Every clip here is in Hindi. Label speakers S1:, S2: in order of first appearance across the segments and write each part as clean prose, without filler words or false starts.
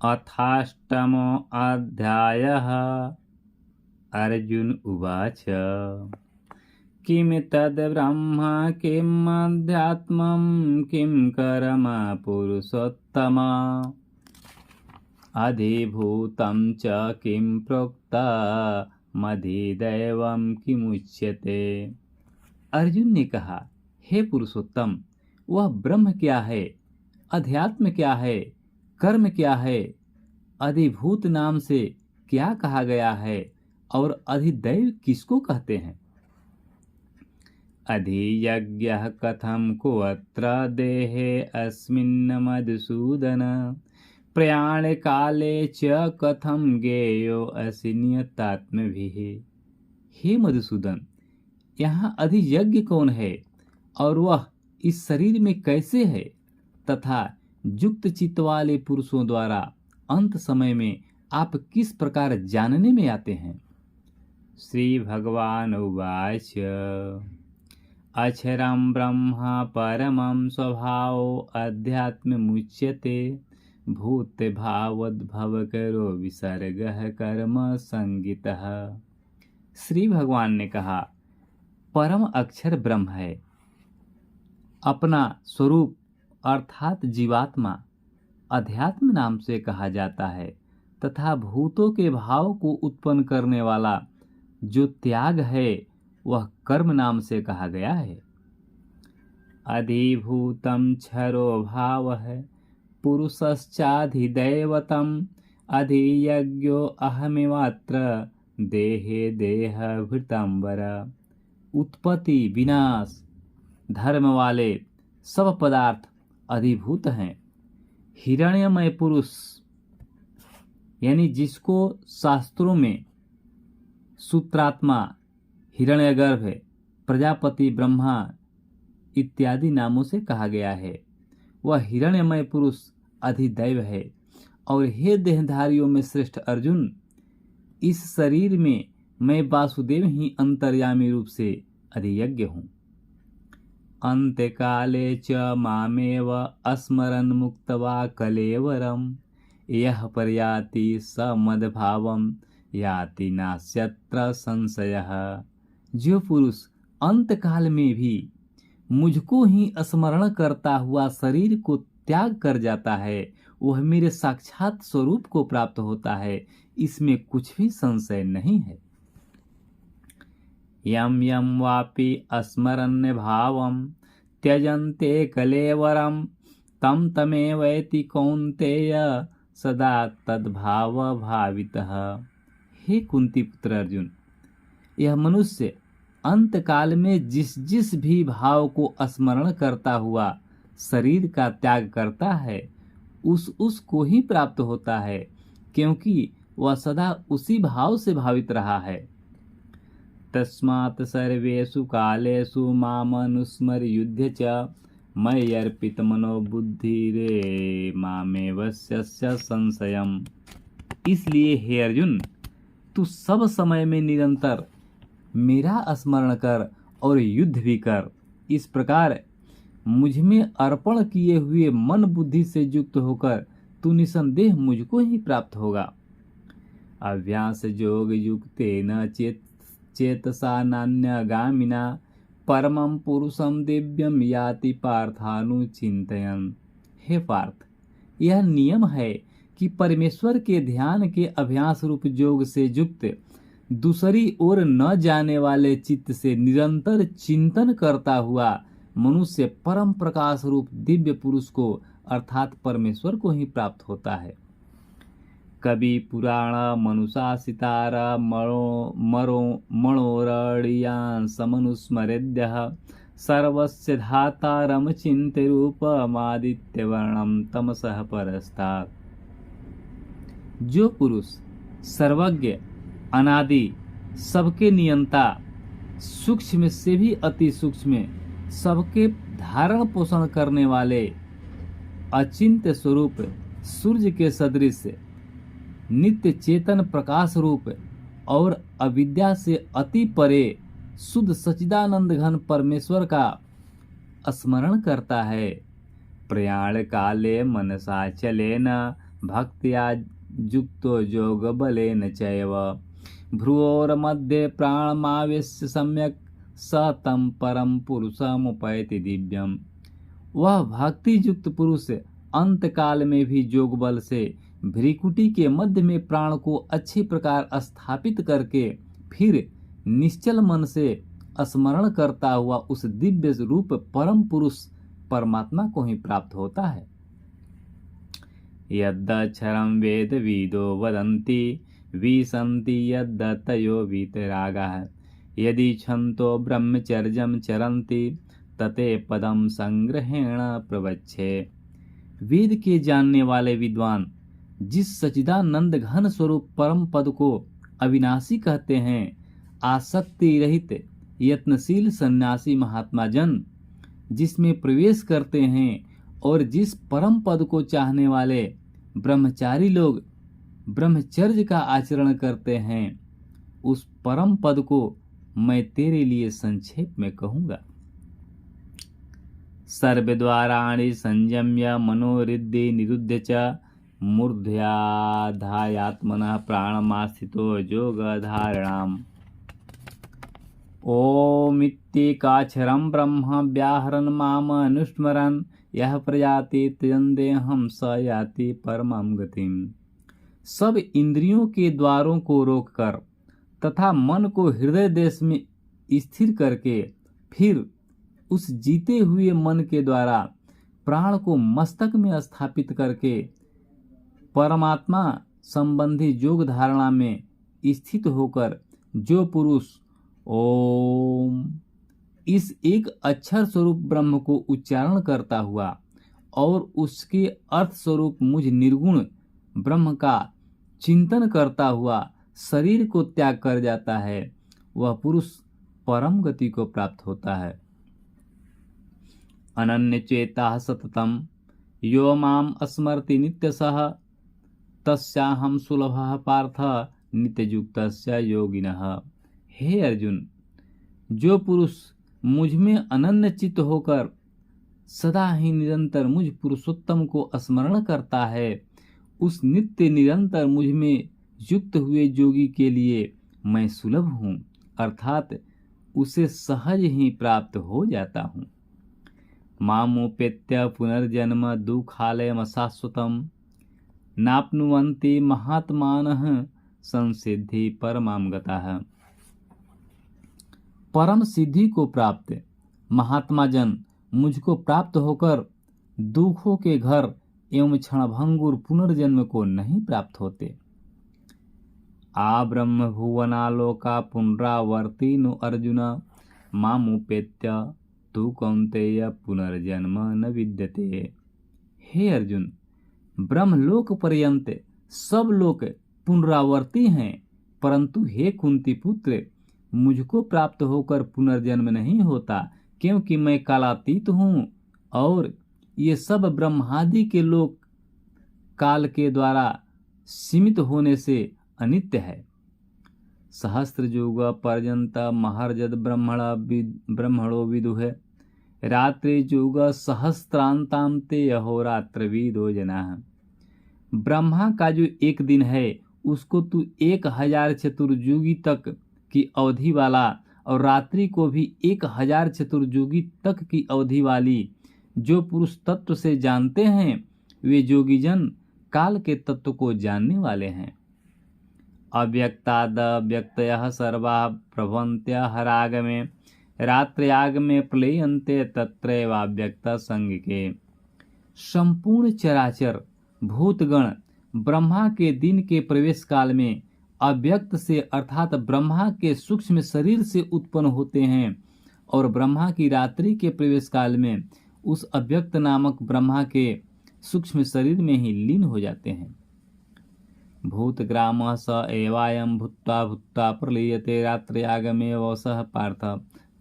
S1: अथाष्टमो अध्यायः। अर्जुन उवाच किं तद् ब्रह्म किम् अध्यात्मं किं कर्म पुरुषोत्तम अधिभूतं च किं प्रोक्तमधिदैवं किमुच्यते। अर्जुन ने कहा, हे पुरुषोत्तम, वह ब्रह्म क्या है, अध्यात्म क्या है, कर्म क्या है, अधिभूत नाम से क्या कहा गया है और अधिदैव किसको कहते हैं। अधियज्ञः कथं कोऽत्र देहे अस्मिन् मधुसूदन प्रयाण काले च कथं गेयो असि नियतात्मभिः। हे मधुसूदन, यहाँ अधियज्ञ कौन है और वह इस शरीर में कैसे है तथा युक्त चित्त वाले पुरुषों द्वारा अंत समय में आप किस प्रकार जानने में आते हैं। श्री भगवान उवाच अक्षरं ब्रह्म परमं स्वभावो अध्यात्ममुच्यते भूतभावोद्भवकरो विसर्गः कर्म संगितः। श्री भगवान ने कहा, परम अक्षर ब्रह्म है, अपना स्वरूप अर्थात जीवात्मा अध्यात्म नाम से कहा जाता है तथा भूतों के भाव को उत्पन्न करने वाला जो त्याग है वह कर्म नाम से कहा गया है। अधिभूतं क्षरो भाव है पुरुषश्चाधिदैवतम् अधियज्ञो अहमेवात्र देहे देहभृतंबर। उत्पत्ति विनाश धर्म वाले सब पदार्थ अधिभूत हैं। हिरण्यमय पुरुष यानी जिसको शास्त्रों में सूत्रात्मा, हिरण्यगर्भ, प्रजापति, ब्रह्मा इत्यादि नामों से कहा गया है, वह हिरण्यमय पुरुष अधिदैव है। और हे देहधारियों में श्रेष्ठ अर्जुन, इस शरीर में मैं वासुदेव ही अंतर्यामी रूप से अधियज्ञ हूँ। अंत्यकाले च मामेव अस्मरन् मुक्त्वा कलेवरम् यः पर्याति स मद्भावं याति नास्यत्र संशयः। जो पुरुष अंतकाल में भी मुझको ही स्मरण करता हुआ शरीर को त्याग कर जाता है वह मेरे साक्षात स्वरूप को प्राप्त होता है, इसमें कुछ भी संशय नहीं है। यम यम वापि स्मरन्य भावं त्यजन्ते कलेवरं तम तमेवैति कौन्तेय सदा तद्भाव भावितः। हे कुंती पुत्र अर्जुन, यह मनुष्य अंतकाल में जिस जिस भी भाव को स्मरण करता हुआ शरीर का त्याग करता है उसको ही प्राप्त होता है, क्योंकि वह सदा उसी भाव से भावित रहा है। तस्मात् सर्वेषु कालेषु मामनुस्मर्युध्य च मय्यर्पित मनोबुद्धिरे मामेवस्य संशयम्। इसलिए हे अर्जुन, तू सब समय में निरंतर मेरा स्मरण कर और युद्ध भी कर। इस प्रकार मुझ में अर्पण किए हुए मन बुद्धि से युक्त होकर तू निसंदेह मुझको ही प्राप्त होगा। अभ्यास योग युक्तेन चेतसा नान्यगामिना परमं पुरुषं दिव्यम याति पार्थानुचिंतयन्। हे पार्थ, यह नियम है कि परमेश्वर के ध्यान के अभ्यास रूप योग से युक्त दूसरी ओर न जाने वाले चित्त से निरंतर चिंतन करता हुआ मनुष्य परम प्रकाश रूप दिव्य पुरुष को अर्थात परमेश्वर को ही प्राप्त होता है। कवि पुराण मनुषा सितारा मनोरणीयान् समनुस्मरेद्यः सर्वस्य धातारं चिन्त्य रूपमादित्यवर्णं तमसः परस्तात्। जो पुरुष सर्वज्ञ, अनादि, सबके नियंता, सूक्ष्म से भी अति सूक्ष्म, सबके धारण पोषण करने वाले अचिंत्य स्वरूप सूर्य के सदृश नित्य चेतन प्रकाश रूप और अविद्या से अति परे शुद्ध सच्चिदानंद घन परमेश्वर का स्मरण करता है। प्रयाण काले मनसा चलेन भक्त्या युक्तो योगबलेन चैव भ्रुवोर्मध्ये प्राणमावेश्य सम्यक स तं परम पुरुषमुपैति दिव्यम। वह भक्ति युक्त पुरुष अंत काल में भी योग बल से भ्रिकुटी के मध्य में प्राण को अच्छी प्रकार स्थापित करके फिर निश्चल मन से स्मरण करता हुआ उस दिव्य रूप परम पुरुष परमात्मा को ही प्राप्त होता है। यद्दक्षरं वेदविदो वदन्ति विसन्ति यद्दतयो वीतरागाः यदि छन्तो ब्रह्मचर्यं चरन्ति तते पदम संग्रहेण प्रवच्छे। वेद के जानने वाले विद्वान जिस सच्चिदानंद घन स्वरूप परम पद को अविनाशी कहते हैं, आसक्ति रहित यत्नशील सन्यासी महात्मा जन जिसमें प्रवेश करते हैं और जिस परम पद को चाहने वाले ब्रह्मचारी लोग ब्रह्मचर्य का आचरण करते हैं, उस परम पद को मैं तेरे लिए संक्षेप में कहूंगा। सर्वद्वाराणि संयम्य मनोरिद्धि निरुद्ध च मूर्ध्याधायात्मनः प्राणमास्थितो योगधारणाम्। ओमित्येकाक्षरं ब्रह्म व्याहरन् माम अनुस्मरन् यह प्रयाति त्यजन्तेऽहं स याति परमां गतिम्। सब इंद्रियों के द्वारों को रोककर तथा मन को हृदय देश में स्थिर करके फिर उस जीते हुए मन के द्वारा प्राण को मस्तक में स्थापित करके परमात्मा संबंधी योग धारणा में स्थित होकर जो पुरुष ओम इस एक अक्षर स्वरूप ब्रह्म को उच्चारण करता हुआ और उसके अर्थ स्वरूप मुझ निर्गुण ब्रह्म का चिंतन करता हुआ शरीर को त्याग कर जाता है, वह पुरुष परम गति को प्राप्त होता है। अनन्य चेता सततम यो माम स्मरति नित्यसः तस्याहं सुलभः पार्थ नित्ययुक्तस्य योगिनः। हे अर्जुन, जो पुरुष मुझ में अनन्य चित्त होकर सदा ही निरंतर मुझ पुरुषोत्तम को स्मरण करता है, उस नित्य निरंतर मुझ में युक्त हुए योगी के लिए मैं सुलभ हूँ, अर्थात उसे सहज ही प्राप्त हो जाता हूँ। मामुपेत्य पुनर्जन्म दुःखालयम शाश्वतम नाप्नुवन्ति महात्मानः संसिद्धि परमां गताः। परम सिद्धि को प्राप्त महात्मा जन मुझको प्राप्त होकर दुखों के घर एवं क्षणभंगुर पुनर्जन्म को नहीं प्राप्त होते। आ ब्रह्म भुवनालोका पुनरावर्ती नो अर्जुन मामुपेत्य तु कौन्तेय पुनर्जन्म न विद्यते। हे अर्जुन, ब्रह्मलोक पर्यंत सब लोग पुनरावर्ती हैं, परंतु हे कुंती पुत्र, मुझको प्राप्त होकर पुनर्जन्म नहीं होता, क्योंकि मैं कालातीत हूँ और ये सब ब्रह्मादि के लोक काल के द्वारा सीमित होने से अनित्य है। सहस्त्र युग पर्यंत महर्जद ब्रह्मणो विदुहे रात्रि युग सहस्त्रांताम ते अहोरात्र विदो जनाः। ब्रह्मा का जो एक दिन है उसको तू 1000 चतुर्युगी तक की अवधि वाला और रात्रि को भी 1000 चतुर्युगी तक की अवधि वाली जो पुरुष तत्व से जानते हैं, वे योगीजन काल के तत्व को जानने वाले हैं। अव्यक्तादव्यक्तयः सर्वा प्रभवन्त्यः हरागमे रात्र्यागमे प्रलयन्ते तत्रैवाव्यक्त संगिके। संपूर्ण चराचर भूतगण ब्रह्मा के दिन के प्रवेश काल में अव्यक्त से अर्थात ब्रह्मा के सूक्ष्म शरीर से उत्पन्न होते हैं और ब्रह्मा की रात्रि के प्रवेश काल में उस अव्यक्त नामक ब्रह्मा के सूक्ष्म शरीर में ही लीन हो जाते हैं। भूतग्रामः स एवायं भूत्वा भूत्वा प्रलीयते रात्र्यागमे वसः पार्थ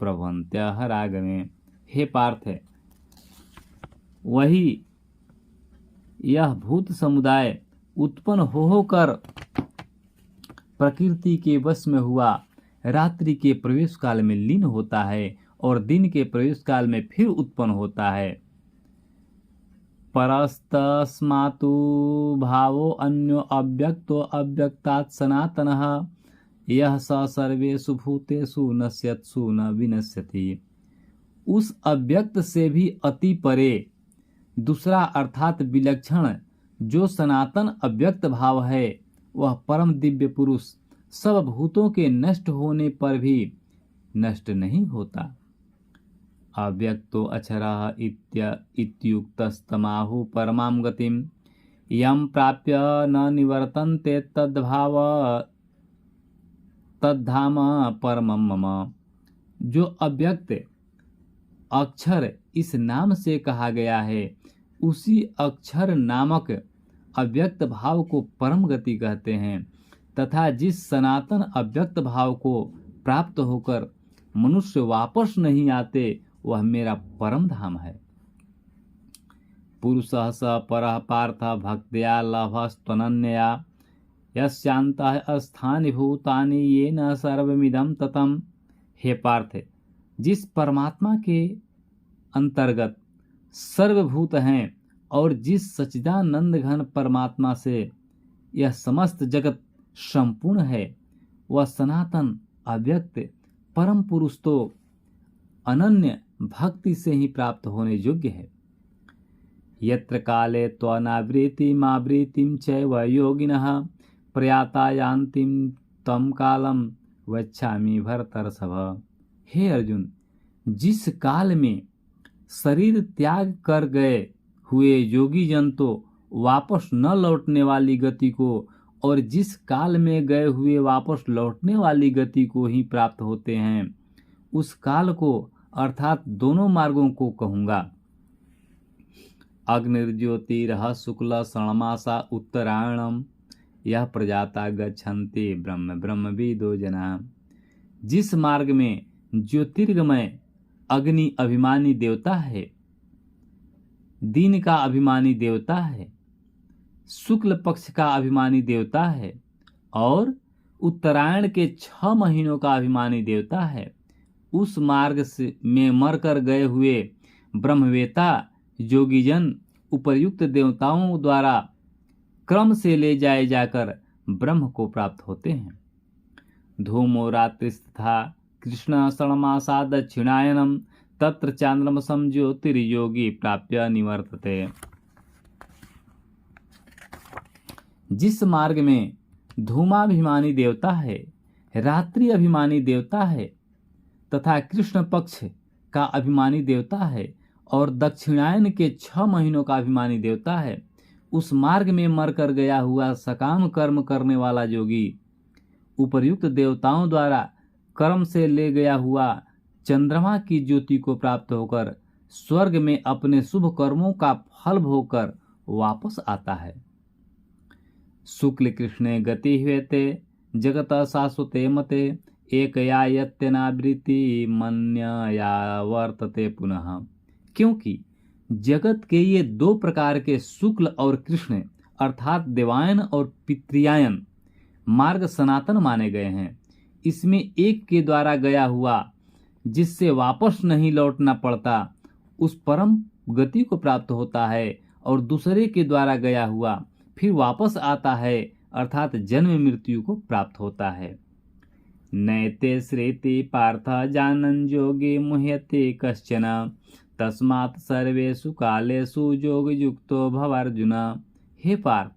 S1: प्रभवन्त्यः रागमे। हे पार्थ, वही यह भूत समुदाय उत्पन्न होकर प्रकृति के वश में हुआ रात्रि के प्रवेश काल में लीन होता है और दिन के प्रवेश काल में फिर उत्पन्न होता है। परस्तस्मातु भावो अन्यो अव्यक्तो अव्यक्तात् सनातनः यह स सर्वेषु भूतेषु नश्यत्सु न विनश्यति। उस अव्यक्त से भी अति परे दूसरा अर्थात विलक्षण जो सनातन अव्यक्त भाव है वह परम दिव्य पुरुष सब भूतों के नष्ट होने पर भी नष्ट नहीं होता। अव्यक्तो अक्षरः इत्युक्तस्तमाहु परमां गतिं यं प्राप्य न निवर्तन्ते तद्धाम परमं मम। जो अव्यक्त अक्षर इस नाम से कहा गया है उसी अक्षर नामक अव्यक्त भाव को परम गति कहते हैं तथा जिस सनातन अव्यक्त भाव को प्राप्त होकर मनुष्य वापस नहीं आते वह मेरा परम धाम है। पुरुषः स परः पार्थ भक्त्या लभस्त्वनन्यया यस्यान्तः स्थानि भूतानि येन सर्वमिदं ततम्। हे पार्थ, जिस परमात्मा के अंतर्गत सर्वभूत हैं और जिस सच्चिदानंद घन परमात्मा से यह समस्त जगत संपूर्ण है वह सनातन अव्यक्त परम पुरुष तो अनन्य भक्ति से ही प्राप्त होने योग्य है। यत्र काले त्वनावृत्तिमावृत्तिं चैव योगिनः प्रयाता यान्तिं तं कालम वच्छामि भरतर्षभ। हे अर्जुन, जिस काल में शरीर त्याग कर गए हुए योगी जन तो वापस न लौटने वाली गति को और जिस काल में गए हुए वापस लौटने वाली गति को ही प्राप्त होते हैं उस काल को अर्थात दोनों मार्गों को कहूँगा। अग्निर्ज्योतिरः शुक्ल षण्मासा उत्तरायणम यह प्रजाता गच्छन्ति ब्रह्म ब्रह्मविदो जना। जिस मार्ग में ज्योतिर्गमय अग्नि अभिमानी देवता है, दिन का अभिमानी देवता है, शुक्ल पक्ष का अभिमानी देवता है और उत्तरायण के 6 महीनों का अभिमानी देवता है, उस मार्ग से में मरकर गए हुए ब्रह्मवेता योगीजन उपर्युक्त देवताओं द्वारा क्रम से ले जाए जाकर ब्रह्म को प्राप्त होते हैं। धूमो रात्रिस्तथा कृष्ण षण्मासा दक्षिणायनम तत्र चांद्रमसं ज्योतिर्योगी प्राप्य निवर्तते। जिस मार्ग में धूमाभिमानी देवता है, रात्रि अभिमानी देवता है तथा कृष्ण पक्ष का अभिमानी देवता है और दक्षिणायन के 6 महीनों का अभिमानी देवता है, उस मार्ग में मरकर गया हुआ सकाम कर्म करने वाला योगी उपर्युक्त देवताओं द्वारा कर्म से ले गया हुआ चंद्रमा की ज्योति को प्राप्त होकर स्वर्ग में अपने शुभ कर्मों का फल भोगकर वापस आता है। शुक्ल कृष्णे गति हेते जगत शाश्वते मते एकया यत्यनावृत्ति मन्यया वर्तते पुनः। क्योंकि जगत के ये 2 प्रकार के शुक्ल और कृष्ण अर्थात देवायन और पितृयायन मार्ग सनातन माने गए हैं। इसमें एक के द्वारा गया हुआ जिससे वापस नहीं लौटना पड़ता उस परम गति को प्राप्त होता है और दूसरे के द्वारा गया हुआ फिर वापस आता है अर्थात जन्म मृत्यु को प्राप्त होता है। नैते श्रेति पार्थ जानन् योगे मुह्यते कश्चन तस्मात् सर्वेषु कालेषु योग युक्तो भव अर्जुन। हे पार्थ,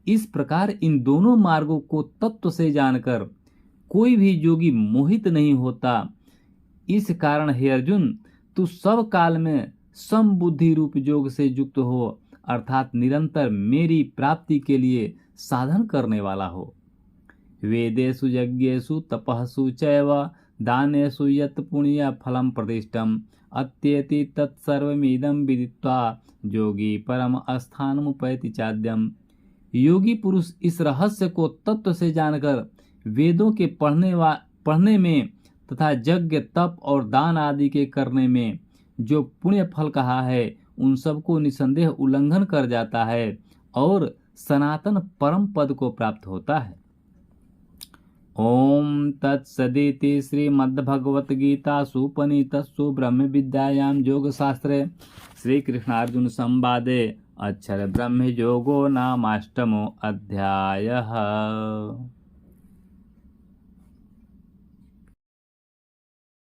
S1: इस प्रकार इन दोनों मार्गों को तत्व से जानकर कोई भी योगी मोहित नहीं होता। इस कारण हे अर्जुन, तू सब काल में समबुद्धि रूप योग से युक्त हो अर्थात निरंतर मेरी प्राप्ति के लिए साधन करने वाला हो। वेदेषु यज्ञेषु तपःसु चैव दानेषु यत् पुण्य फलं प्रतिष्ठम् अत्येति तत्सर्वमिदं विदित्वा योगी परम स्थानमुपैति चाद्यम्। योगी पुरुष इस रहस्य को तत्व से जानकर वेदों के पढ़ने में तथा यज्ञ तप और दान आदि के करने में जो पुण्य फल कहा है उन सबको निसंदेह उल्लंघन कर जाता है और सनातन परम पद को प्राप्त होता है। ओम तत्सदिति श्रीमद्भगवद्गीतासु उपनिषत्सु ब्रह्म विद्यायां योगशास्त्रे श्रीकृष्णार्जुन संवादे अक्षरब्रह्मयोगो नामाष्टमो अध्यायः।